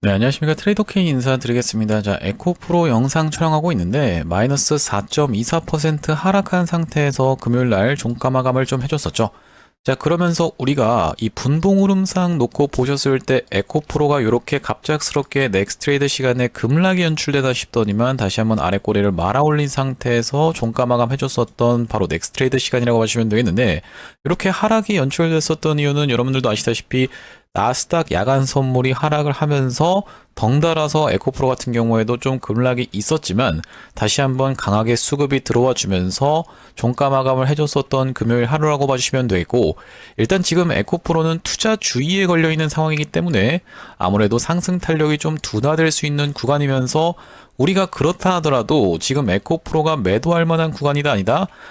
네, 안녕하십니까. 트레이더 K 인사드리겠습니다. 자, 에코프로 영상 촬영하고 있는데 마이너스 4.24% 하락한 상태에서 금요일 날 종가 마감을 좀 해줬었죠. 자, 그러면서 우리가 이 분봉 흐름상 놓고 보셨을 때 에코프로가 이렇게 갑작스럽게 넥스트 트레이드 시간에 급락이 연출되다 싶더니만 다시 한번 아래 꼬리를 말아 올린 상태에서 종가 마감 해줬었던 바로 넥스트 트레이드 시간이라고 하시면 되겠는데, 이렇게 하락이 연출됐었던 이유는 여러분들도 아시다시피 나스닥 야간 선물이 하락을 하면서 덩달아서 에코프로 같은 경우에도 좀 급락이 있었지만 다시 한번 강하게 수급이 들어와 주면서 종가 마감을 해줬었던 금요일 하루라고 봐주시면 되겠고, 일단 지금 에코프로는 투자 주의에 걸려 있는 상황이기 때문에 아무래도 상승 탄력이 좀 둔화될 수 있는 구간이면서, 우리가 그렇다 하더라도 지금 에코프로가 매도할 만한 구간이다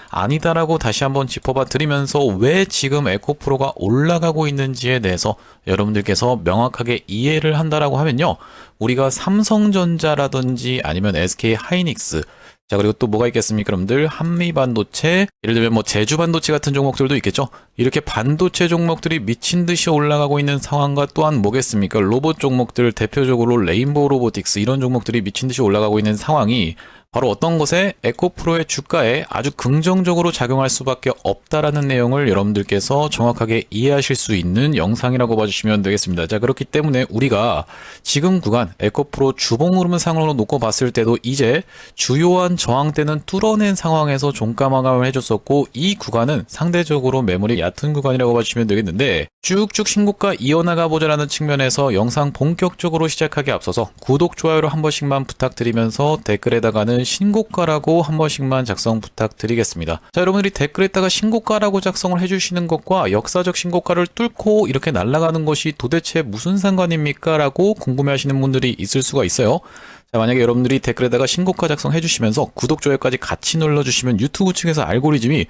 아니다라고 다시 한번 짚어봐 드리면서 왜 지금 에코프로가 올라가고 있는지에 대해서 여러분들께서 명확하게 이해를 한다라고 하면요, 우리가 삼성전자라든지 아니면 SK 하이닉스, 자, 그리고 또 뭐가 있겠습니까, 여러분들? 한미반도체, 예를 들면 뭐 제주반도체 같은 종목들도 있겠죠. 이렇게 반도체 종목들이 미친 듯이 올라가고 있는 상황과 또한 뭐겠습니까? 로봇 종목들, 대표적으로 레인보우 로보틱스, 이런 종목들이 미친 듯이 올라가고 있는 상황이 바로 어떤 것에 에코프로의 주가에 아주 긍정적으로 작용할 수밖에 없다라는 내용을 여러분들께서 정확하게 이해하실 수 있는 영상이라고 봐주시면 되겠습니다. 자, 그렇기 때문에 우리가 지금 구간 에코프로 주봉 흐름 상으로 놓고 봤을 때도 이제 주요한 저항대는 뚫어낸 상황에서 종가 마감을 해줬었고, 이 구간은 상대적으로 매물이 얕은 구간이라고 봐주시면 되겠는데, 쭉쭉 신고가 이어나가 보자라는 측면에서 영상 본격적으로 시작하기 앞서서 구독, 좋아요를 한 번씩만 부탁드리면서 댓글에다가는 신고가라고 한 번씩만 작성 부탁드리겠습니다. 자, 여러분들이 댓글에다가 신고가라고 작성을 해주시는 것과 역사적 신고가를 뚫고 이렇게 날아가는 것이 도대체 무슨 상관입니까? 라고 궁금해하시는 분들이 있을 수가 있어요. 자, 만약에 여러분들이 댓글에다가 신고가 작성해 주시면서 구독, 좋아요까지 같이 눌러주시면 유튜브 측에서 알고리즘이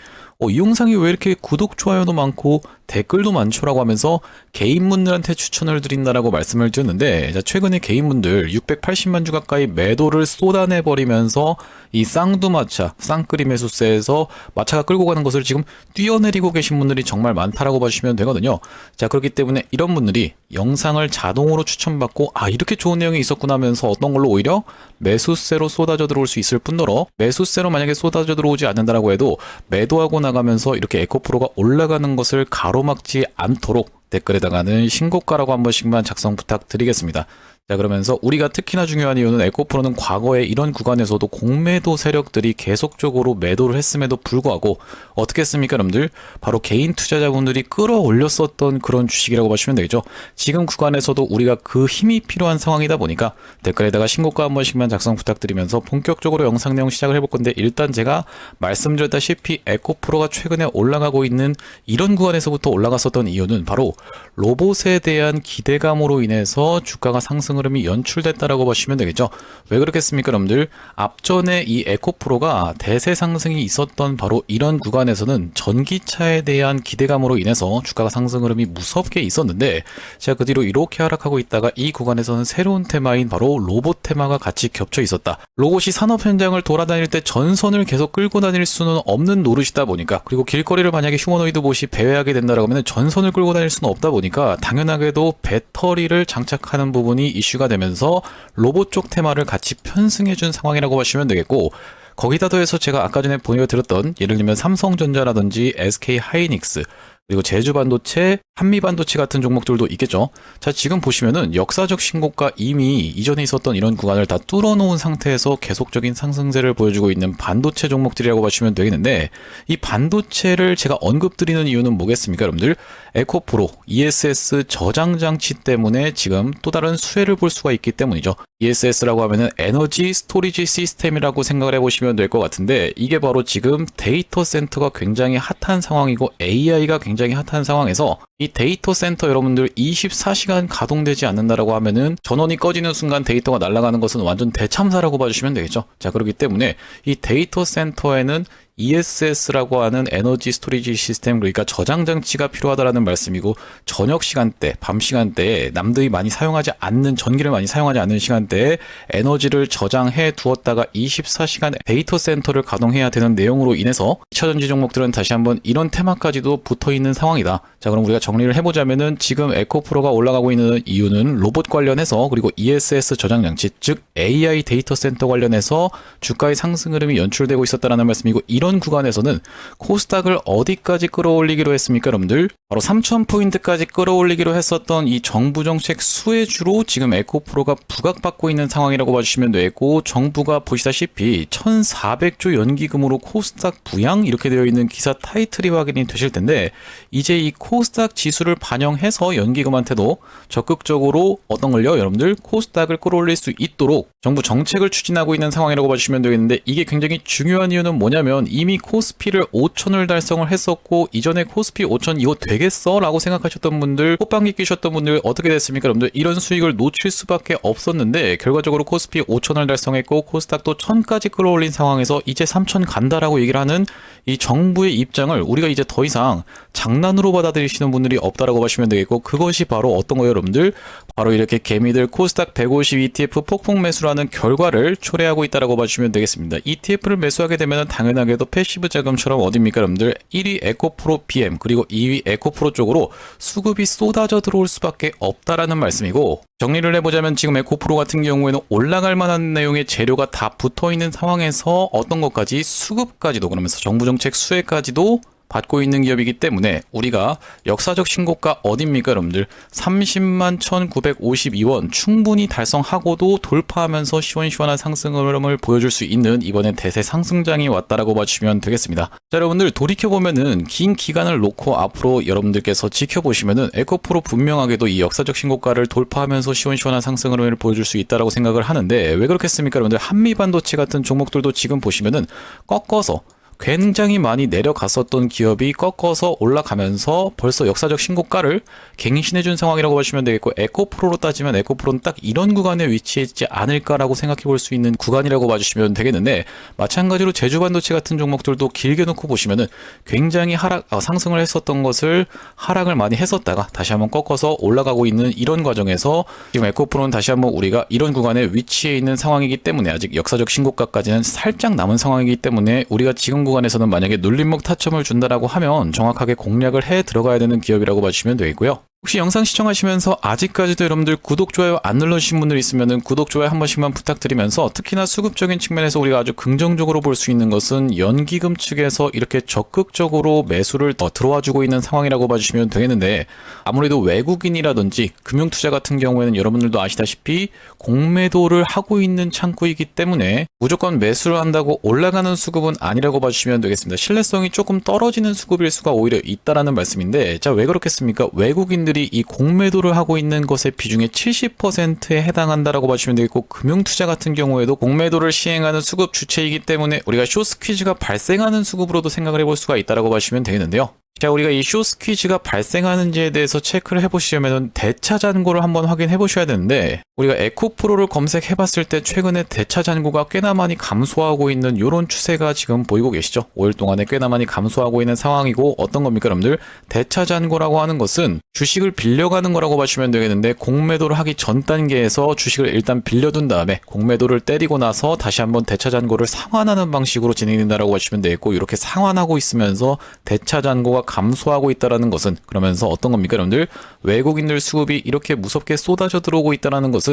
이 영상이 왜 이렇게 구독, 좋아요도 많고 댓글도 많죠라고 하면서 개인분들한테 추천을 드린다라고 말씀을 드렸는데, 자, 최근에 개인분들 680만 주 가까이 매도를 쏟아내버리면서 이 쌍두마차, 쌍끌이 매수세에서 마차가 끌고 가는 것을 지금 뛰어내리고 계신 분들이 정말 많다라고 봐주시면 되거든요. 자, 그렇기 때문에 이런 분들이 영상을 자동으로 추천받고 이렇게 좋은 내용이 있었구나 하면서 어떤 걸로 오히려 매수세로 쏟아져 들어올 수 있을 뿐더러, 매수세로 만약에 쏟아져 들어오지 않는다라고 해도 매도하고 나가면서 이렇게 에코프로가 올라가는 것을 가로막지 않도록 댓글에다가는 신고가라고 한 번씩만 작성 부탁드리겠습니다. 자, 그러면서 우리가 특히나 중요한 이유는 에코프로는 과거에 이런 구간에서도 공매도 세력들이 계속적으로 매도를 했음에도 불구하고 어떻게 했습니까, 여러분들? 바로 개인 투자자분들이 끌어올렸었던 그런 주식이라고 보시면 되겠죠. 지금 구간에서도 우리가 그 힘이 필요한 상황이다 보니까 댓글에다가 신고가 한 번씩만 작성 부탁드리면서 본격적으로 영상 내용 시작을 해볼 건데, 일단 제가 말씀드렸다시피 에코프로가 최근에 올라가고 있는 이런 구간에서부터 올라갔었던 이유는 바로 로봇에 대한 기대감으로 인해서 주가가 상승 흐름이 연출됐다라고 보시면 되겠죠. 왜 그렇겠습니까, 여러분들? 앞전에 이 에코프로가 대세 상승이 있었던 바로 이런 구간에서는 전기차에 대한 기대감으로 인해서 주가가 상승 흐름이 무섭게 있었는데, 제가 그 뒤로 이렇게 하락하고 있다가 이 구간에서는 새로운 테마인 바로 로봇 테마가 같이 겹쳐 있었다. 로봇이 산업 현장을 돌아다닐 때 전선을 계속 끌고 다닐 수는 없는 노릇이다 보니까, 그리고 길거리를 만약에 휴머노이드 봇이 배회하게 된다라고 하면 전선을 끌고 다닐 수는 없다 보니까 당연하게도 배터리를 장착하는 부분이 이슈가 되면서 로봇 쪽 테마를 같이 편승해준 상황이라고 보시면 되겠고, 거기다 더해서 제가 아까 전에 보여드렸던 예를 들면 삼성전자라든지 SK 하이닉스, 그리고 제주반도체, 한미반도체 같은 종목들도 있겠죠. 자, 지금 보시면은 역사적 신고가 이미 이전에 있었던 이런 구간을 다 뚫어놓은 상태에서 계속적인 상승세를 보여주고 있는 반도체 종목들이라고 보시면 되겠는데, 이 반도체를 제가 언급드리는 이유는 뭐겠습니까, 여러분들? 에코프로, ESS 저장 장치 때문에 지금 또 다른 수혜를 볼 수가 있기 때문이죠. ESS라고 하면은 에너지 스토리지 시스템이라고 생각을 해보시면 될 것 같은데, 이게 바로 지금 데이터 센터가 굉장히 핫한 상황이고 AI가 굉장히 핫한 상황에서 이 데이터 센터 여러분들 24시간 가동되지 않는다라고 하면은 전원이 꺼지는 순간 데이터가 날아가는 것은 완전 대참사라고 봐주시면 되겠죠. 자, 그렇기 때문에 이 데이터 센터에는 ESS라고 하는 에너지 스토리지 시스템, 그러니까 저장 장치가 필요하다라는 말씀이고, 저녁 시간대, 밤 시간대에 남들이 많이 사용하지 않는, 전기를 많이 사용하지 않는 시간대에 에너지를 저장해 두었다가 24시간 데이터 센터를 가동해야 되는 내용으로 인해서 2차전지 종목들은 다시 한번 이런 테마까지도 붙어 있는 상황이다. 자, 그럼 우리가 정리를 해보자면은 지금 에코프로가 올라가고 있는 이유는 로봇 관련해서 그리고 ESS 저장 장치, 즉 AI 데이터 센터 관련해서 주가의 상승 흐름이 연출되고 있었다는 말씀이고, 이런 구간에서는 코스닥을 어디까지 끌어올리기로 했습니까, 여러분들? 바로 3,000포인트까지 끌어올리기로 했었던 이 정부 정책 수혜주로 지금 에코프로가 부각받고 있는 상황이라고 봐주시면 되고, 정부가 보시다시피 1,400조 연기금으로 코스닥 부양 이렇게 되어 있는 기사 타이틀이 확인이 되실 텐데, 이제 이 코스닥 지수를 반영해서 연기금한테도 적극적으로 어떤 걸요? 여러분들 코스닥을 끌어올릴 수 있도록 정부 정책을 추진하고 있는 상황이라고 봐주시면 되겠는데, 이게 굉장히 중요한 이유는 뭐냐면 이미 코스피를 5천을 달성을 했었고, 이전에 코스피 5천 이거 되겠어? 라고 생각하셨던 분들, 호빵기 끼셨던 분들 어떻게 됐습니까? 여러분들 이런 수익을 놓칠 수밖에 없었는데 결과적으로 코스피 5천을 달성했고 코스닥도 1000까지 끌어올린 상황에서 이제 3000 간다라고 얘기를 하는 이 정부의 입장을 우리가 이제 더 이상 장난으로 받아들이시는 분들이 없다라고 보시면 되겠고, 그것이 바로 어떤 거예요, 여러분들? 바로 이렇게 개미들 코스닥 150 ETF 폭풍 매수라는 결과를 초래하고 있다라고 봐주시면 되겠습니다. ETF를 매수하게 되면 당연하게도 패시브 자금처럼 어딥니까, 여러분들? 1위 에코프로 BM 그리고 2위 에코프로 쪽으로 수급이 쏟아져 들어올 수밖에 없다라는 말씀이고, 정리를 해보자면 지금 에코프로 같은 경우에는 올라갈 만한 내용의 재료가 다 붙어있는 상황에서 어떤 것까지 수급까지도, 그러면서 정부 정책 수혜까지도 받고 있는 기업이기 때문에 우리가 역사적 신고가 어딥니까, 여러분들? 30만 1952원 충분히 달성하고도 돌파하면서 시원시원한 상승 흐름을 보여줄 수 있는 이번엔 대세 상승장이 왔다라고 봐주시면 되겠습니다. 자, 여러분들 돌이켜보면은 긴 기간을 놓고 앞으로 여러분들께서 지켜보시면은 에코프로 분명하게도 이 역사적 신고가를 돌파하면서 시원시원한 상승 흐름을 보여줄 수 있다라고 생각을 하는데, 왜 그렇겠습니까, 여러분들? 한미반도체 같은 종목들도 지금 보시면은 꺾어서 굉장히 많이 내려갔었던 기업이 꺾어서 올라가면서 벌써 역사적 신고가를 갱신해준 상황이라고 보시면 되겠고, 에코프로로 따지면 에코프로는 딱 이런 구간에 위치해 있지 않을까라고 생각해 볼 수 있는 구간이라고 봐주시면 되겠는데, 마찬가지로 제주반도체 같은 종목들도 길게 놓고 보시면은 굉장히 상승을 했었던 것을 하락을 많이 했었다가 다시 한번 꺾어서 올라가고 있는 이런 과정에서 지금 에코프로는 다시 한번 우리가 이런 구간에 위치해 있는 상황이기 때문에 아직 역사적 신고가까지는 살짝 남은 상황이기 때문에 우리가 지금 구간에서는 만약에 눌림목 타점을 준다라고 하면 정확하게 공략을 해 들어가야 되는 기업이라고 봐주시면 되겠고요. 혹시 영상 시청하시면서 아직까지도 여러분들 구독, 좋아요 안 눌러주신 분들 있으면은 구독, 좋아요 한 번씩만 부탁드리면서, 특히나 수급적인 측면에서 우리가 아주 긍정적으로 볼 수 있는 것은 연기금 측에서 이렇게 적극적으로 매수를 더 들어와주고 있는 상황이라고 봐주시면 되겠는데, 아무래도 외국인이라든지 금융투자 같은 경우에는 여러분들도 아시다시피 공매도를 하고 있는 창구이기 때문에 무조건 매수를 한다고 올라가는 수급은 아니라고 봐주시면 되겠습니다. 신뢰성이 조금 떨어지는 수급일 수가 오히려 있다라는 말씀인데, 자, 왜 그렇겠습니까? 외국인들이 이 공매도를 하고 있는 것의 비중의 70%에 해당한다라고 봐주시면 되겠고, 금융투자 같은 경우에도 공매도를 시행하는 수급 주체이기 때문에 우리가 숏스퀴즈가 발생하는 수급으로도 생각을 해볼 수가 있다라고 봐주시면 되겠는데요. 자, 우리가 이 숏스퀴즈가 발생하는지에 대해서 체크를 해보시려면 대차 잔고를 한번 확인해 보셔야 되는데, 우리가 에코프로를 검색해 봤을 때 최근에 대차 잔고가 꽤나 많이 감소하고 있는 이런 추세가 지금 보이고 계시죠. 5일 동안에 꽤나 많이 감소하고 있는 상황이고, 어떤 겁니까, 여러분들? 대차 잔고라고 하는 것은 주식을 빌려가는 거라고 봐주시면 되겠는데, 공매도를 하기 전 단계에서 주식을 일단 빌려둔 다음에 공매도를 때리고 나서 다시 한번 대차 잔고를 상환하는 방식으로 진행된다라고 봐주시면 되겠고, 이렇게 상환하고 있으면서 대차 잔고가 감소하고 있다라는 것은, 그러면서 어떤 겁니까, 여러분들? 외국인들 수급이 이렇게 무섭게 쏟아져 들어오고 있다는 것은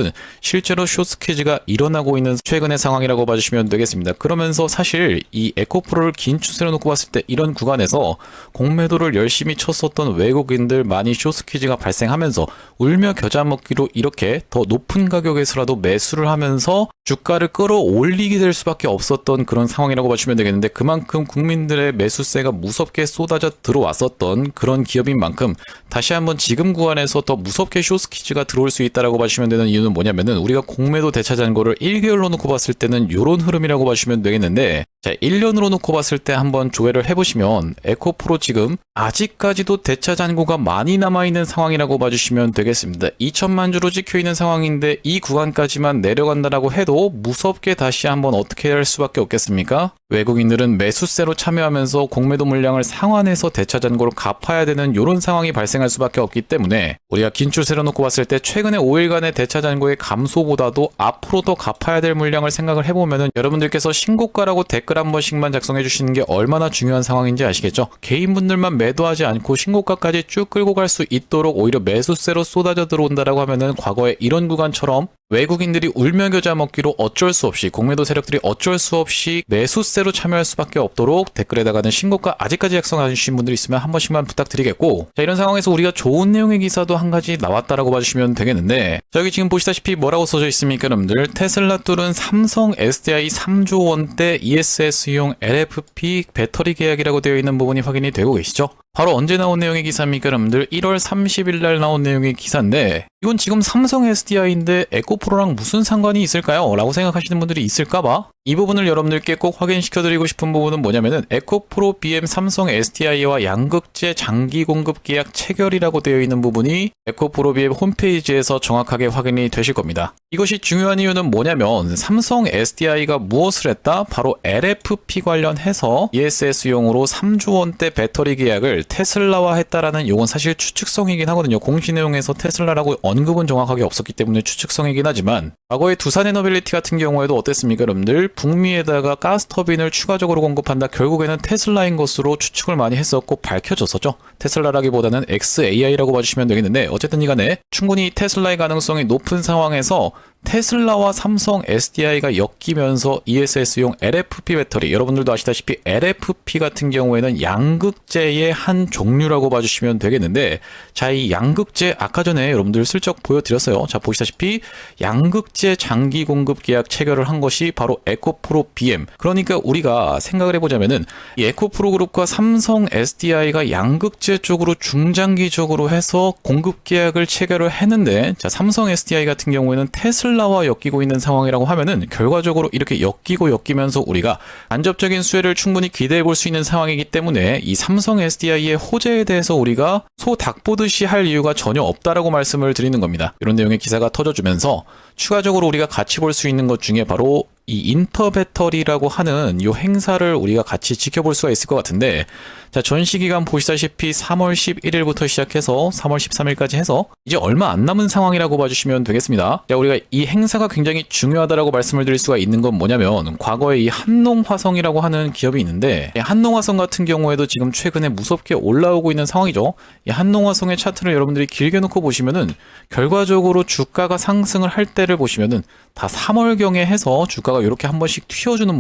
실제로 숏스퀴즈가 일어나고 있는 최근의 상황이라고 봐주시면 되겠습니다. 그러면서 사실 이 에코프로를 긴 추세로 놓고 봤을 때 이런 구간에서 공매도를 열심히 쳤었던 외국인들 많이 숏스퀴즈가 발생하면서 울며 겨자 먹기로 이렇게 더 높은 가격에서라도 매수를 하면서 주가를 끌어올리게 될 수밖에 없었던 그런 상황이라고 봐주시면 되겠는데, 그만큼 국민들의 매수세가 무섭게 쏟아져 들어왔었던 그런 기업인 만큼 다시 한번 지금 구간에서 더 무섭게 숏스퀴즈가 들어올 수 있다라고 봐주시면 되는 이유는 뭐냐면은, 우리가 공매도 대차 잔고를 1개월로 놓고 봤을 때는 이런 흐름이라고 봐주시면 되겠는데, 자, 1년으로 놓고 봤을 때 한번 조회를 해보시면 에코프로 지금 아직까지도 대차 잔고가 많이 남아있는 상황이라고 봐주시면 되겠습니다. 2천만 주로 찍혀있는 상황인데 이 구간까지만 내려간다라고 해도 무섭게 다시 한번 어떻게 할 수밖에 없겠습니까? 외국인들은 매수세로 참여하면서 공매도 물량을 상환해서 대차 잔고를 갚아야 되는 이런 상황이 발생할 수밖에 없기 때문에, 우리가 긴 추세로 놓고 봤을 때 최근에 5일간의 대차 잔고의 감소보다도 앞으로 더 갚아야 될 물량을 생각을 해보면은 여러분들께서 신고가라고 댓글 한 번씩만 작성해 주시는 게 얼마나 중요한 상황인지 아시겠죠? 개인분들만 매도하지 않고 신고가까지 쭉 끌고 갈 수 있도록 오히려 매수세로 쏟아져 들어온다라고 하면은 과거에 이런 구간처럼 외국인들이 울며 겨자 먹기로 어쩔 수 없이 공매도 세력들이 어쩔 수 없이 매수세로 참여할 수밖에 없도록 댓글에다가는 신고가 아직까지 작성 안 해주신 분들 있으면 한 번씩만 부탁드리겠고, 자, 이런 상황에서 우리가 좋은 내용의 기사도 한 가지 나왔다라고 봐주시면 되겠는데, 자, 여기 지금 보시다시피 뭐라고 써져 있습니까 여러분들? 테슬라 뚫은 삼성 SDI 3조 원대 ESS용 LFP 배터리 계약이라고 되어 있는 부분이 확인이 되고 계시죠? 바로 언제 나온 내용의 기사입니까 여러분들? 1월 30일 날 나온 내용의 기사인데, 이건 지금 삼성 SDI인데 에코프로랑 무슨 상관이 있을까요? 라고 생각하시는 분들이 있을까봐 이 부분을 여러분들께 꼭 확인시켜드리고 싶은 부분은 뭐냐면은 에코프로 BM 삼성 SDI와 양극재 장기 공급 계약 체결이라고 되어 있는 부분이 에코프로 BM 홈페이지에서 정확하게 확인이 되실 겁니다. 이것이 중요한 이유는 뭐냐면 삼성 SDI가 무엇을 했다? 바로 LFP 관련해서 ESS용으로 3조 원대 배터리 계약을 테슬라와 했다라는 요건 사실 추측성이긴 하거든요. 공시 내용에서 테슬라라고 언급은 정확하게 없었기 때문에 추측성이긴 하지만, 과거에 두산에너빌리티 같은 경우에도 어땠습니까 여러분들? 북미에다가 가스터빈을 추가적으로 공급한다, 결국에는 테슬라인 것으로 추측을 많이 했었고 밝혀졌었죠. 테슬라라기보다는 XAI라고 봐주시면 되겠는데, 어쨌든 이간에 충분히 테슬라의 가능성이 높은 상황에서 테슬라와 삼성 SDI가 엮이면서 ESS용 LFP 배터리, 여러분들도 아시다시피 LFP 같은 경우에는 양극재의 한 종류라고 봐주시면 되겠는데, 자, 이 양극재 아까 전에 여러분들 슬쩍 보여드렸어요. 자, 보시다시피 양극재 장기 공급 계약 체결을 한 것이 바로 에코프로 BM. 그러니까 우리가 생각을 해보자면은 이 에코프로 그룹과 삼성 SDI가 양극재 쪽으로 중장기적으로 해서 공급 계약을 체결을 했는데, 자, 삼성 SDI 같은 경우에는 테슬라와 엮이고 있는 상황이라고 하면은 결과적으로 이렇게 엮이면서 우리가 간접적인 수혜를 충분히 기대해 볼 수 있는 상황이기 때문에 이 삼성 SDI의 호재에 대해서 우리가 소 닭 보듯이 할 이유가 전혀 없다라고 말씀을 드리는 겁니다. 이런 내용의 기사가 터져주면서 추가적으로 우리가 같이 볼 수 있는 것 중에 바로 이 인터배터리라고 하는 이 행사를 우리가 같이 지켜볼 수가 있을 것 같은데, 자, 전시기간 보시다시피 3월 11일부터 시작해서 3월 13일까지 해서 이제 얼마 안 남은 상황이라고 봐주시면 되겠습니다. 자, 우리가 이 행사가 굉장히 중요하다라고 말씀을 드릴 수가 있는 건 뭐냐면, 과거에 이 한농화성이라고 하는 기업이 있는데, 이 한농화성 같은 경우에도 지금 최근에 무섭게 올라오고 있는 상황이죠. 이 한농화성의 차트를 여러분들이 길게 놓고 보시면은 결과적으로 주가가 상승을 할 때를 보시면은 다 3월경에 해서 주가가 이렇게 한 번씩 튀어주는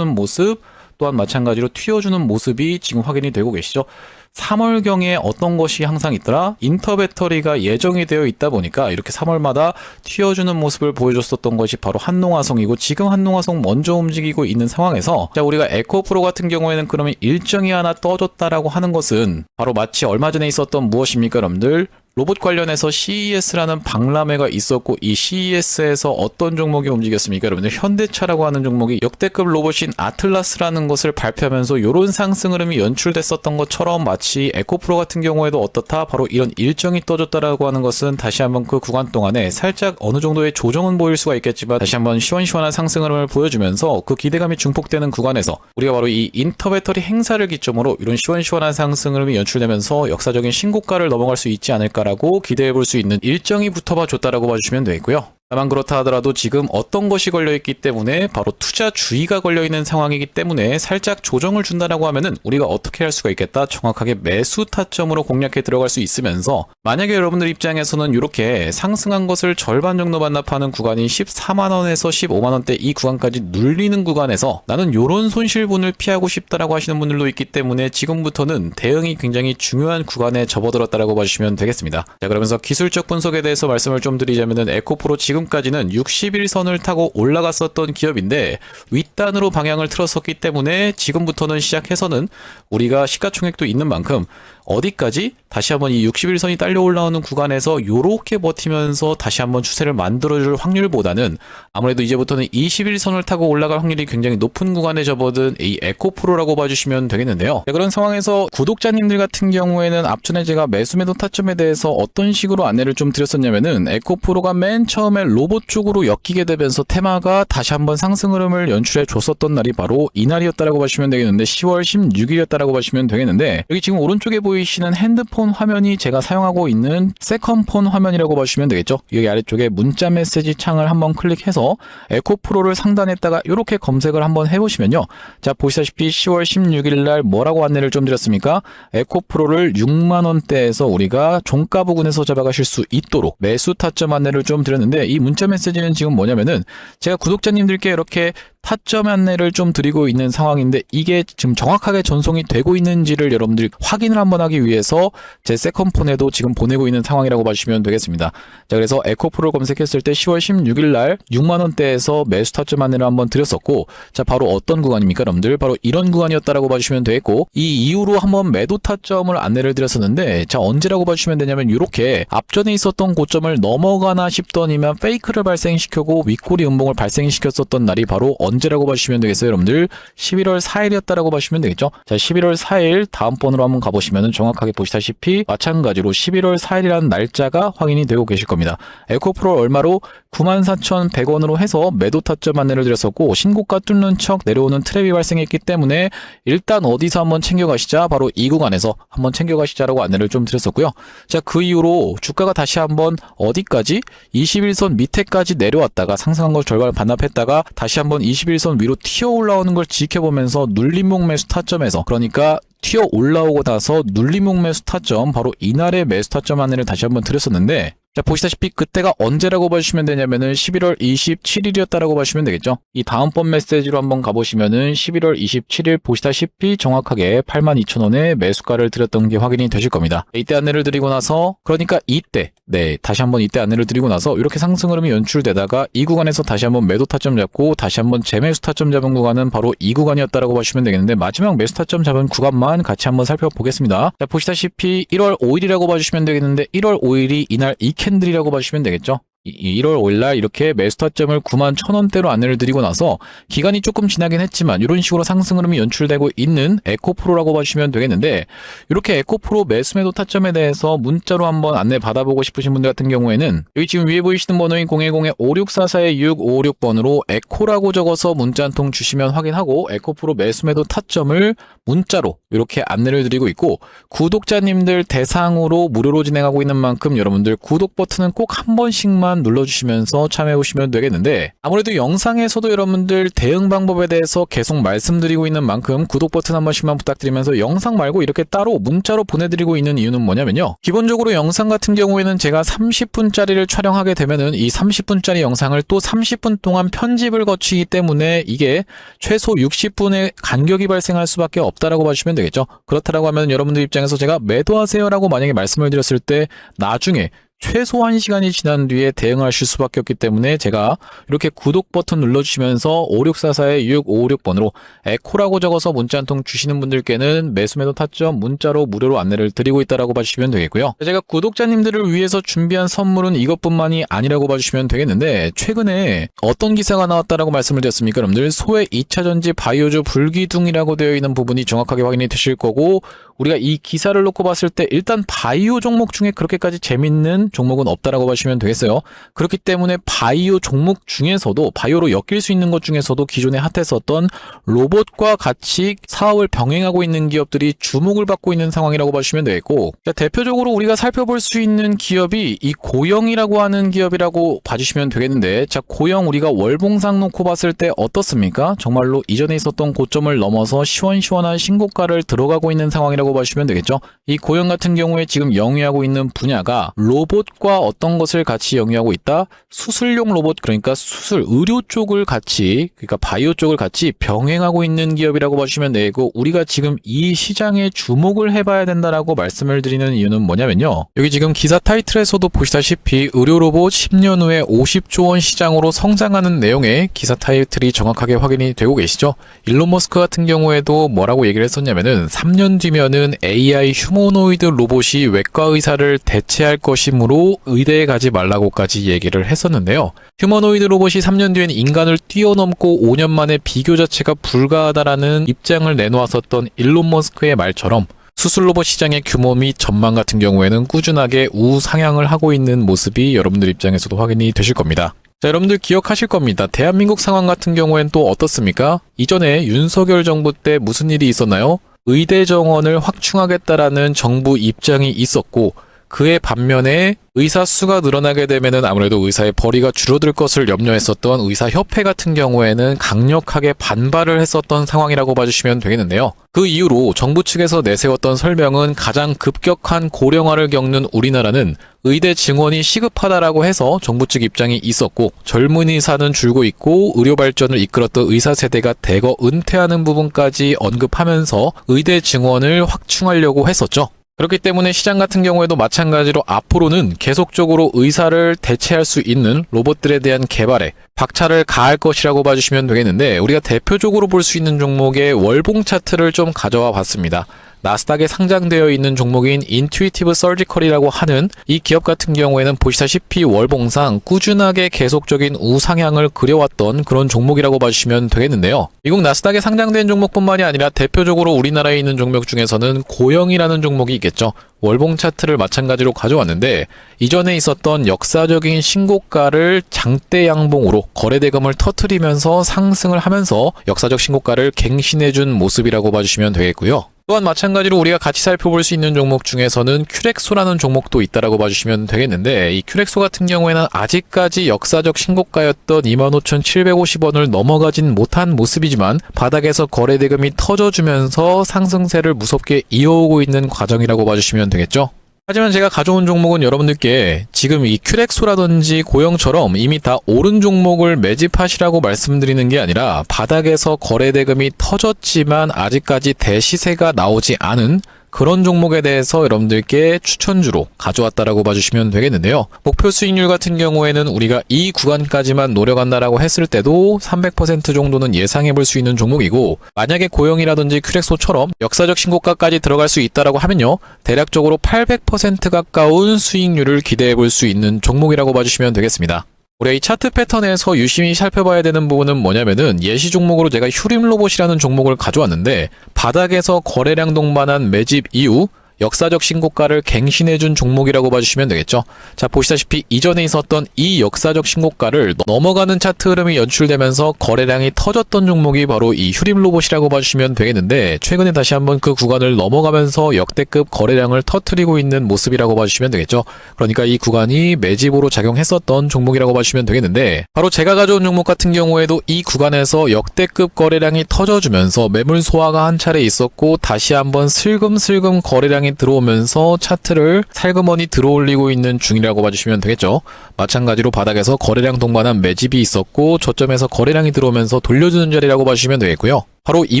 모습 또한 마찬가지로 튀어주는 모습이 지금 확인이 되고 계시죠. 3월경에 어떤 것이 항상 있더라? 인터배터리가 예정이 되어 있다 보니까 이렇게 3월마다 튀어주는 모습을 보여줬었던 것이 바로 한농화성이고, 지금 한농화성 먼저 움직이고 있는 상황에서, 자, 우리가 에코프로 같은 경우에는 그러면 일정이 하나 떠졌다라고 하는 것은 바로 마치 얼마 전에 있었던 무엇입니까 여러분들? 로봇 관련해서 CES라는 박람회가 있었고, 이 CES에서 어떤 종목이 움직였습니까 여러분들? 현대차라고 하는 종목이 역대급 로봇인 아틀라스라는 것을 발표하면서 이런 상승 흐름이 연출됐었던 것처럼 마치 에코프로 같은 경우에도 어떻다? 바로 이런 일정이 떠졌다라고 하는 것은 다시 한번 그 구간 동안에 살짝 어느 정도의 조정은 보일 수가 있겠지만 다시 한번 시원시원한 상승 흐름을 보여주면서 그 기대감이 증폭되는 구간에서 우리가 바로 이 인터배터리 행사를 기점으로 이런 시원시원한 상승 흐름이 연출되면서 역사적인 신고가를 넘어갈 수 있지 않을까 라고 기대해 볼 수 있는 일정이 붙어봐 줬다라고 봐주시면 되겠고요. 다만 그렇다 하더라도 지금 어떤 것이 걸려있기 때문에 바로 투자주의가 걸려있는 상황이기 때문에 살짝 조정을 준다라고 하면은 우리가 어떻게 할 수가 있겠다? 정확하게 매수 타점으로 공략해 들어갈 수 있으면서, 만약에 여러분들 입장에서는 이렇게 상승한 것을 절반 정도 반납하는 구간이 14만원에서 15만원대 이 구간까지 눌리는 구간에서 나는 요런 손실분을 피하고 싶다라고 하시는 분들도 있기 때문에 지금부터는 대응이 굉장히 중요한 구간에 접어들었다라고 봐주시면 되겠습니다. 자, 그러면서 기술적 분석에 대해서 말씀을 좀 드리자면은 에코프로 지금까지는 61선을 타고 올라갔었던 기업인데 윗단으로 방향을 틀었었기 때문에 지금부터는 시작해서는 우리가 시가총액도 있는 만큼 어디까지 다시 한번 이 61선이 딸려 올라오는 구간에서 요렇게 버티면서 다시 한번 추세를 만들어줄 확률보다는 아무래도 이제부터는 21선을 타고 올라갈 확률이 굉장히 높은 구간에 접어든 이 에코프로라고 봐주시면 되겠는데요. 자, 그런 상황에서 구독자님들 같은 경우에는 앞전에 제가 매수매도 타점에 대해서 어떤 식으로 안내를 좀 드렸었냐면은, 에코프로가 맨 처음에 로봇 쪽으로 엮이게 되면서 테마가 다시 한번 상승 흐름을 연출해 줬었던 날이 바로 이날이었다라고 봐주시면 되겠는데, 10월 16일이었다라고 봐주시면 되겠는데, 여기 지금 오른쪽에 보이는 보이시는 핸드폰 화면이 제가 사용하고 있는 세컨폰 화면이라고 보시면 되겠죠. 여기 아래쪽에 문자 메시지 창을 한번 클릭해서 에코프로를 상단에다가 이렇게 검색을 한번 해보시면요. 자, 보시다시피 10월 16일 날 뭐라고 안내를 좀 드렸습니까? 에코프로를 6만원대에서 우리가 종가 부근에서 잡아가실 수 있도록 매수 타점 안내를 좀 드렸는데, 이 문자 메시지는 지금 뭐냐면은 제가 구독자님들께 이렇게 타점 안내를 좀 드리고 있는 상황인데, 이게 지금 정확하게 전송이 되고 있는지를 여러분들이 확인을 한번 하기 위해서 제 세컨폰에도 지금 보내고 있는 상황이라고 봐주시면 되겠습니다. 자, 그래서 에코프로를 검색했을 때 10월 16일 날 6만원대에서 매수 타점 안내를 한번 드렸었고, 자, 바로 어떤 구간입니까 여러분들? 바로 이런 구간이었다라고 봐주시면 되겠고, 이 이후로 한번 매도 타점을 안내를 드렸었는데, 자, 언제라고 봐주시면 되냐면 이렇게 앞전에 있었던 고점을 넘어가나 싶더니만 페이크를 발생시키고 윗꼬리 음봉을 발생시켰었던 날이 바로 언제라고 봐주시면 되겠어요 여러분들? 11월 4일이었다라고 봐주시면 되겠죠. 자, 11월 4일 다음 번으로 한번 가보시면 정확하게 보시다시피 마찬가지로 11월 4일이라는 날짜가 확인이 되고 계실 겁니다. 에코프로 얼마로? 94,100원으로 해서 매도 타점 안내를 드렸었고, 신고가 뚫는 척 내려오는 트랩이 발생했기 때문에 일단 어디서 한번 챙겨가시자, 바로 이 구간에서 한번 챙겨가시자라고 안내를 좀 드렸었고요. 자, 그 이후로 주가가 다시 한번 어디까지? 21선 밑에까지 내려왔다가 상승한 걸 절반 반납했다가 다시 한번 21선 위로 튀어 올라오는 걸 지켜보면서 눌림목 매수 타점에서, 그러니까 튀어 올라오고 나서 눌림목 매수 타점, 바로 이날의 매수 타점 안내를 다시 한번 드렸었는데, 자, 보시다시피 그때가 언제라고 봐주시면 되냐면은 11월 27일이었다라고 봐주시면 되겠죠. 이 다음번 메시지로 한번 가보시면은 11월 27일 보시다시피 정확하게 82,000원에 매수가를 드렸던 게 확인이 되실 겁니다. 이때 안내를 드리고 나서, 그러니까 이때, 네, 다시 한번 이때 안내를 드리고 나서 이렇게 상승 흐름이 연출되다가 이 구간에서 다시 한번 매도 타점 잡고 다시 한번 재매수 타점 잡은 구간은 바로 이 구간이었다라고 봐주시면 되겠는데, 마지막 매수 타점 잡은 구간만 같이 한번 살펴보겠습니다. 자, 보시다시피 1월 5일이라고 봐주시면 되겠는데, 1월 5일이 이날 이 캔들이라고 봐주시면 되겠죠. 1월 5일날 이렇게 매수 타점을 91,000원대로 안내를 드리고 나서 기간이 조금 지나긴 했지만 이런 식으로 상승 흐름이 연출되고 있는 에코프로라고 봐주시면 되겠는데, 이렇게 에코프로 매수 매도 타점에 대해서 문자로 한번 안내 받아보고 싶으신 분들 같은 경우에는 여기 지금 위에 보이시는 번호인 010-5644-6556번으로 에코라고 적어서 문자 한 통 주시면 확인하고 에코프로 매수 매도 타점을 문자로 이렇게 안내를 드리고 있고, 구독자님들 대상으로 무료로 진행하고 있는 만큼 여러분들 구독 버튼은 꼭 한 번씩만 눌러주시면서 참여해보시면 되겠는데, 아무래도 영상에서도 여러분들 대응 방법에 대해서 계속 말씀드리고 있는 만큼 구독 버튼 한 번씩만 부탁드리면서 영상 말고 이렇게 따로 문자로 보내드리고 있는 이유는 뭐냐면요, 기본적으로 영상 같은 경우에는 제가 30분짜리를 촬영하게 되면은 이 30분짜리 영상을 또 30분 동안 편집을 거치기 때문에 이게 최소 60분의 간격이 발생할 수밖에 없다라고 봐주시면 되겠죠. 그렇다라고 하면 여러분들 입장에서 제가 매도하세요 라고 만약에 말씀을 드렸을 때 나중에 최소 1시간이 지난 뒤에 대응하실 수밖에 없기 때문에 제가 이렇게 구독 버튼 눌러주시면서 5644-6556번으로 에코라고 적어서 문자 한 통 주시는 분들께는 매수 매도 타점 문자로 무료로 안내를 드리고 있다라고 봐주시면 되겠고요. 제가 구독자님들을 위해서 준비한 선물은 이것뿐만이 아니라고 봐주시면 되겠는데, 최근에 어떤 기사가 나왔다라고 말씀을 드렸습니까 여러분들? 소외 2차전지 바이오주 불기둥이라고 되어 있는 부분이 정확하게 확인이 되실 거고, 우리가 이 기사를 놓고 봤을 때 일단 바이오 종목 중에 그렇게까지 재밌는 종목은 없다라고 보시면 되겠어요. 그렇기 때문에 바이오 종목 중에서도, 바이오로 엮일 수 있는 것 중에서도 기존에 핫했었던 로봇과 같이 사업을 병행하고 있는 기업들이 주목을 받고 있는 상황이라고 보시면 되겠고, 자, 대표적으로 우리가 살펴볼 수 있는 기업이 이 고영이라고 하는 기업이라고 봐주시면 되겠는데, 자, 고영 우리가 월봉상 놓고 봤을 때 어떻습니까? 정말로 이전에 있었던 고점을 넘어서 시원시원한 신고가를 들어가고 있는 상황이라고 보시면 되겠죠. 이 고영 같은 경우에 지금 영위하고 있는 분야가 로봇과 어떤 것을 같이 영위하고 있다? 수술용 로봇, 그러니까 수술 의료 쪽을 같이, 그러니까 바이오 쪽을 같이 병행하고 있는 기업이라고 보시면 되고, 우리가 지금 이 시장에 주목을 해봐야 된다라고 말씀을 드리는 이유는 뭐냐면요, 여기 지금 기사 타이틀에서도 보시다시피 의료 로봇 10년 후에 50조 원 시장으로 성장하는 내용의 기사 타이틀이 정확하게 확인이 되고 계시죠. 일론 머스크 같은 경우에도 뭐라고 얘기를 했었냐면은 3년 뒤면은 AI 휴머노이드 로봇이 외과 의사를 대체할 것이므로 의대에 가지 말라고까지 얘기를 했었는데요. 휴머노이드 로봇이 3년 뒤엔 인간을 뛰어넘고 5년 만에 비교 자체가 불가하다라는 입장을 내놓았었던 일론 머스크의 말처럼 수술 로봇 시장의 규모 및 전망 같은 경우에는 꾸준하게 우상향을 하고 있는 모습이 여러분들 입장에서도 확인이 되실 겁니다. 자, 여러분들 기억하실 겁니다. 대한민국 상황 같은 경우엔 또 어떻습니까? 이전에 윤석열 정부 때 무슨 일이 있었나요? 의대 정원을 확충하겠다라는 정부 입장이 있었고, 그에 반면에 의사 수가 늘어나게 되면은 아무래도 의사의 벌이가 줄어들 것을 염려했었던 의사협회 같은 경우에는 강력하게 반발을 했었던 상황이라고 봐주시면 되겠는데요. 그 이후로 정부 측에서 내세웠던 설명은 가장 급격한 고령화를 겪는 우리나라는 의대 증원이 시급하다라고 해서 정부 측 입장이 있었고, 젊은 의사는 줄고 있고 의료 발전을 이끌었던 의사 세대가 대거 은퇴하는 부분까지 언급하면서 의대 증원을 확충하려고 했었죠. 그렇기 때문에 시장 같은 경우에도 마찬가지로 앞으로는 계속적으로 의사를 대체할 수 있는 로봇들에 대한 개발에 박차를 가할 것이라고 봐주시면 되겠는데, 우리가 대표적으로 볼 수 있는 종목의 월봉 차트를 좀 가져와 봤습니다. 나스닥에 상장되어 있는 종목인 인투이티브 서지컬이라고 하는 이 기업 같은 경우에는 보시다시피 월봉상 꾸준하게 계속적인 우상향을 그려왔던 그런 종목이라고 봐주시면 되겠는데요. 미국 나스닥에 상장된 종목뿐만이 아니라 대표적으로 우리나라에 있는 종목 중에서는 고영이라는 종목이 있겠죠. 월봉 차트를 마찬가지로 가져왔는데, 이전에 있었던 역사적인 신고가를 장대 양봉으로 거래대금을 터뜨리면서 상승을 하면서 역사적 신고가를 갱신해준 모습이라고 봐주시면 되겠고요. 또한 마찬가지로 우리가 같이 살펴볼 수 있는 종목 중에서는 큐렉소라는 종목도 있다라고 봐주시면 되겠는데, 이 큐렉소 같은 경우에는 아직까지 역사적 신고가였던 25,750원을 넘어가진 못한 모습이지만 바닥에서 거래대금이 터져주면서 상승세를 무섭게 이어오고 있는 과정이라고 봐주시면 되겠죠. 하지만 제가 가져온 종목은 여러분들께 지금 이 큐렉소라든지 고영처럼 이미 다 오른 종목을 매집하시라고 말씀드리는 게 아니라, 바닥에서 거래대금이 터졌지만 아직까지 대시세가 나오지 않은 그런 종목에 대해서 여러분들께 추천주로 가져왔다라고 봐주시면 되겠는데요. 목표 수익률 같은 경우에는 우리가 이 구간까지만 노려간다라고 했을 때도 300% 정도는 예상해 볼 수 있는 종목이고, 만약에 고영이라든지 큐렉소처럼 역사적 신고가까지 들어갈 수 있다라고 하면요, 대략적으로 800% 가까운 수익률을 기대해 볼 수 있는 종목이라고 봐주시면 되겠습니다. 우리가 이 차트 패턴에서 유심히 살펴봐야 되는 부분은 뭐냐면은, 예시 종목으로 제가 휴림로봇이라는 종목을 가져왔는데, 바닥에서 거래량 동반한 매집 이후 역사적 신고가를 갱신해준 종목이라고 봐주시면 되겠죠. 자, 보시다시피 이전에 있었던 이 역사적 신고가를 넘어가는 차트 흐름이 연출되면서 거래량이 터졌던 종목이 바로 이 휴림로봇이라고 봐주시면 되겠는데, 최근에 다시 한번 그 구간을 넘어가면서 역대급 거래량을 터뜨리고 있는 모습이라고 봐주시면 되겠죠. 그러니까 이 구간이 매집으로 작용했었던 종목이라고 봐주시면 되겠는데, 바로 제가 가져온 종목 같은 경우에도 이 구간에서 역대급 거래량이 터져주면서 매물 소화가 한 차례 있었고, 다시 한번 슬금슬금 거래량이 들어오면서 차트를 살그머니 들어올리고 있는 중이라고 봐주시면 되겠죠. 마찬가지로 바닥에서 거래량 동반한 매집이 있었고, 저점에서 거래량이 들어오면서 돌려주는 자리라고 봐주시면 되겠고요. 바로 이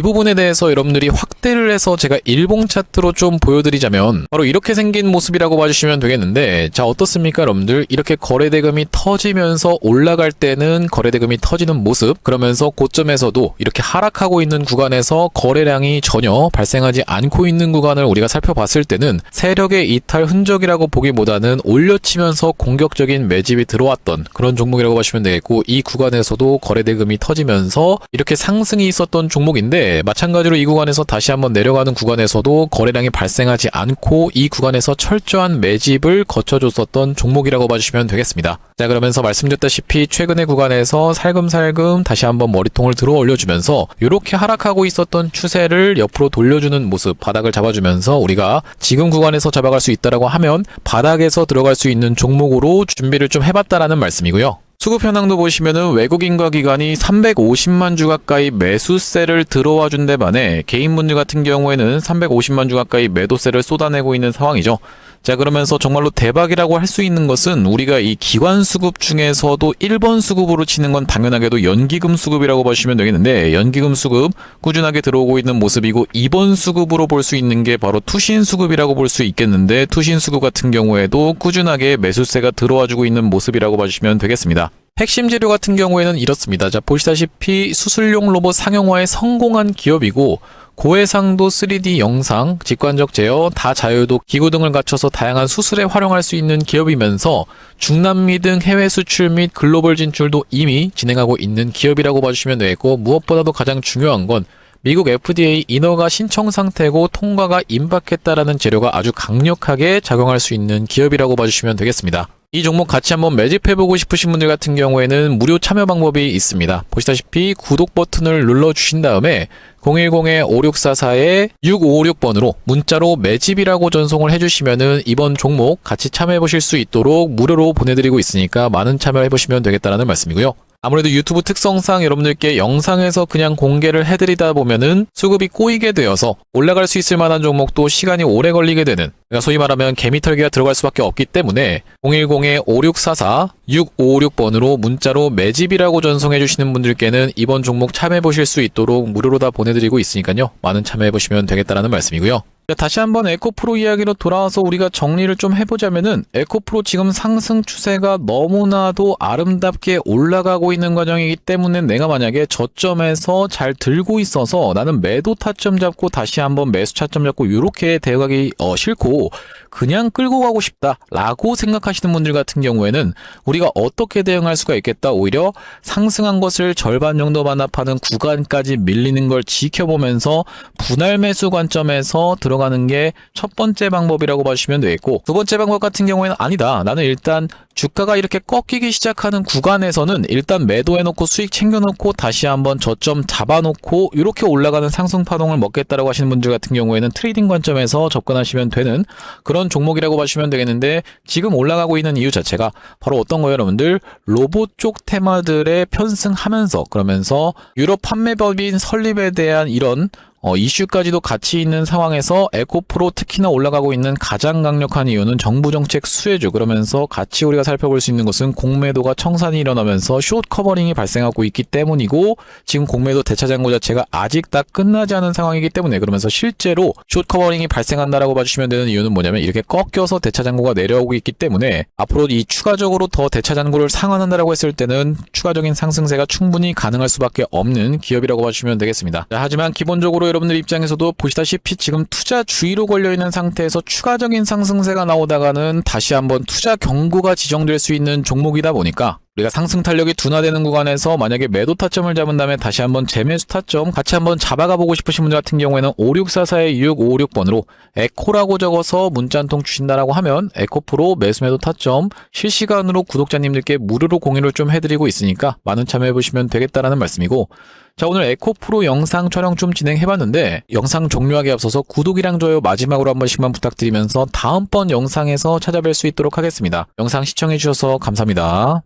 부분에 대해서 여러분들이 확대를 해서 제가 일봉 차트로 좀 보여드리자면, 바로 이렇게 생긴 모습이라고 봐주시면 되겠는데, 자, 어떻습니까 여러분들? 이렇게 거래대금이 터지면서 올라갈 때는 거래대금이 터지는 모습, 그러면서 고점에서도 이렇게 하락하고 있는 구간에서 거래량이 전혀 발생하지 않고 있는 구간을 우리가 살펴봤을 때는 세력의 이탈 흔적이라고 보기보다는 올려치면서 공격적인 매집이 들어왔던 그런 종목이라고 보시면 되겠고, 이 구간에서도 거래대금이 터지면서 이렇게 상승이 있었던 종목인데, 마찬가지로 이 구간에서 다시 한번 내려가는 구간에서도 거래량이 발생하지 않고 이 구간에서 철저한 매집을 거쳐줬었던 종목이라고 봐주시면 되겠습니다. 자, 그러면서 말씀드렸다시피 최근의 구간에서 살금살금 다시 한번 머리통을 들어 올려주면서 이렇게 하락하고 있었던 추세를 옆으로 돌려주는 모습, 바닥을 잡아주면서 우리가 지금 구간에서 잡아갈 수 있다라고 하면 바닥에서 들어갈 수 있는 종목으로 준비를 좀 해봤다라는 말씀이고요. 수급 현황도 보시면은 외국인과 기관이 350만 주 가까이 매수세를 들어와 준 데 반해 개인분들 같은 경우에는 350만 주 가까이 매도세를 쏟아내고 있는 상황이죠. 자, 그러면서 정말로 대박이라고 할 수 있는 것은, 우리가 이 기관 수급 중에서도 1번 수급으로 치는 건 당연하게도 연기금 수급이라고 보시면 되겠는데, 연기금 수급 꾸준하게 들어오고 있는 모습이고, 2번 수급으로 볼 수 있는 게 바로 투신 수급이라고 볼 수 있겠는데, 투신 수급 같은 경우에도 꾸준하게 매수세가 들어와주고 있는 모습이라고 봐주시면 되겠습니다. 핵심 재료 같은 경우에는 이렇습니다. 자, 보시다시피 수술용 로봇 상용화에 성공한 기업이고, 고해상도 3D 영상, 직관적 제어, 다자유도 기구 등을 갖춰서 다양한 수술에 활용할 수 있는 기업이면서 중남미 등 해외 수출 및 글로벌 진출도 이미 진행하고 있는 기업이라고 봐주시면 되겠고, 무엇보다도 가장 중요한 건 미국 FDA 인허가 신청 상태고 통과가 임박했다라는 재료가 아주 강력하게 작용할 수 있는 기업이라고 봐주시면 되겠습니다. 이 종목 같이 한번 매집해보고 싶으신 분들 같은 경우에는 무료 참여 방법이 있습니다. 보시다시피 구독 버튼을 눌러주신 다음에 010-5644-6556번으로 문자로 매집이라고 전송을 해주시면은 이번 종목 같이 참여해보실 수 있도록 무료로 보내드리고 있으니까 많은 참여해보시면 되겠다라는 말씀이고요. 아무래도 유튜브 특성상 여러분들께 영상에서 그냥 공개를 해드리다 보면은 수급이 꼬이게 되어서 올라갈 수 있을 만한 종목도 시간이 오래 걸리게 되는, 그러니까 소위 말하면 개미털기가 들어갈 수밖에 없기 때문에 010-5644-6556번으로 문자로 매집이라고 전송해 주시는 분들께는 이번 종목 참여해 보실 수 있도록 무료로 다 보내드리고 있으니까요. 많은 참여해 보시면 되겠다라는 말씀이고요. 자, 다시 한번 에코프로 이야기로 돌아와서 우리가 정리를 좀 해보자면은 에코프로 지금 상승 추세가 너무나도 아름답게 올라가고 있는 과정이기 때문에 내가 만약에 저점에서 잘 들고 있어서 나는 매도 타점 잡고 다시 한번 매수 타점 잡고 이렇게 대응하기 싫고 그냥 끌고 가고 싶다라고 생각하시는 분들 같은 경우에는 우리가 어떻게 대응할 수가 있겠다. 오히려 상승한 것을 절반 정도 반납하는 구간까지 밀리는 걸 지켜보면서 분할 매수 관점에서 들어가는 게 첫 번째 방법이라고 봐주시면 되겠고, 두 번째 방법 같은 경우에는 아니다, 나는 일단 주가가 이렇게 꺾이기 시작하는 구간에서는 일단 매도해놓고 수익 챙겨놓고 다시 한번 저점 잡아놓고 이렇게 올라가는 상승 파동을 먹겠다라고 하시는 분들 같은 경우에는 트레이딩 관점에서 접근하시면 되는 그런 종목이라고 봐주시면 되겠는데, 지금 올라가고 있는 이유 자체가 바로 어떤 거예요 여러분들? 로봇 쪽 테마들에 편승하면서, 그러면서 유럽 판매법인 설립에 대한 이런 이슈까지도 같이 있는 상황에서 에코프로 특히나 올라가고 있는 가장 강력한 이유는 정부 정책 수혜주, 그러면서 같이 우리가 살펴볼 수 있는 것은 공매도가 청산이 일어나면서 숏 커버링이 발생하고 있기 때문이고, 지금 공매도 대차장고 자체가 아직 다 끝나지 않은 상황이기 때문에, 그러면서 실제로 숏 커버링이 발생한다라고 봐주시면 되는 이유는 뭐냐면 이렇게 꺾여서 대차장고가 내려오고 있기 때문에 앞으로 이 추가적으로 더 대차장고를 상환한다라고 했을 때는 추가적인 상승세가 충분히 가능할 수밖에 없는 기업이라고 봐주시면 되겠습니다. 자, 하지만 기본적으로 여러분들 입장에서도 보시다시피 지금 투자 주의로 걸려있는 상태에서 추가적인 상승세가 나오다가는 다시 한번 투자 경고가 지정될 수 있는 종목이다 보니까 우리가 상승 탄력이 둔화되는 구간에서 만약에 매도 타점을 잡은 다음에 다시 한번 재매수 타점 같이 한번 잡아가 보고 싶으신 분들 같은 경우에는 5644-6556번으로 에코라고 적어서 문자 한 통 주신다라고 하면 에코프로 매수 매도 타점 실시간으로 구독자님들께 무료로 공유를 좀 해드리고 있으니까 많은 참여해 보시면 되겠다라는 말씀이고, 자, 오늘 에코프로 영상 촬영 좀 진행해봤는데 영상 종료하기 앞서서 구독이랑 좋아요 마지막으로 한 번씩만 부탁드리면서 다음번 영상에서 찾아뵐 수 있도록 하겠습니다. 영상 시청해주셔서 감사합니다.